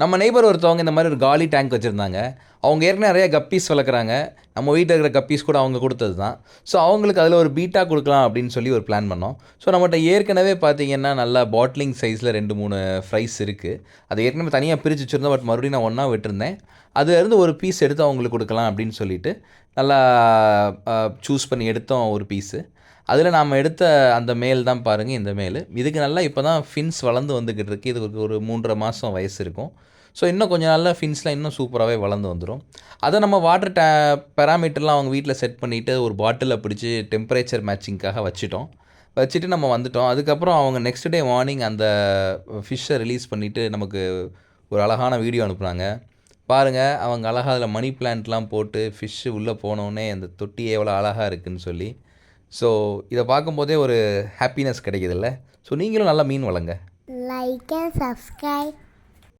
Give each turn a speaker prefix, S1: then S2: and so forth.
S1: நம்ம நெய்பர் ஒருத்தவங்க இந்த மாதிரி ஒரு காலி டேங்க் வச்சுருந்தாங்க. அவங்க ஏற்கனவே நிறைய கப்பீஸ் வளர்க்குறாங்க. நம்ம வீட்டில் இருக்கிற கப்பீஸ் கூட அவங்க கொடுத்தது தான். ஸோ அவங்களுக்கு அதில் ஒரு பீட்டா கொடுக்கலாம் அப்படின்னு சொல்லி ஒரு பிளான் பண்ணோம். ஸோ நம்மகிட்ட ஏற்கனவே பார்த்தீங்கன்னா நல்லா பாட்லிங் சைஸில் 2, 3 ஃப்ரைஸ் இருக்குது. அதை ஏற்கனவே தனியாக பிரித்து வச்சுருந்தோம். பட் மறுபடியும் நான் ஒன்றா விட்டுருந்தேன். அதுலேருந்து ஒரு பீஸ் எடுத்து அவங்களுக்கு கொடுக்கலாம் அப்படின்னு சொல்லிட்டு நல்லா சூஸ் பண்ணி எடுத்தோம் ஒரு பீஸு. அதில் நாம் எடுத்த அந்த மேல் தான் பாருங்கள், இந்த மேல். இதுக்கு நல்லா இப்போ தான் ஃபின்ஸ் வளர்ந்து வந்துக்கிட்டு இருக்குது. இதுக்கு ஒரு 3.5 மாதம் வயசு இருக்கும். ஸோ இன்னும் கொஞ்சம் நாளில் ஃபின்ஸ்லாம் இன்னும் சூப்பராகவே வளர்ந்து வந்துடும். அதை நம்ம வாட்டர் பேராமீட்டர்லாம் அவங்க வீட்டில் செட் பண்ணிவிட்டு ஒரு பாட்டிலில் பிடிச்சி டெம்பரேச்சர் மேட்சிங்காக வச்சுட்டு நம்ம வந்துட்டோம். அதுக்கப்புறம் அவங்க நெக்ஸ்ட் டே மார்னிங் அந்த ஃபிஷ்ஷை ரிலீஸ் பண்ணிவிட்டு நமக்கு ஒரு அழகான வீடியோ அனுப்புனாங்க. பாருங்கள், அவங்க அழகாக அதில் மணி பிளான்ட்லாம் போட்டு ஃபிஷ்ஷு உள்ளே போனோடனே அந்த தொட்டி எவ்வளோ அழகாக இருக்குதுன்னு சொல்லி. ஸோ இதை பார்க்கும்போதே ஒரு ஹாப்பினஸ் கிடைக்குதுல்ல. ஸோ நீங்களும் நல்லா மீன் வளங்க.
S2: Like and subscribe.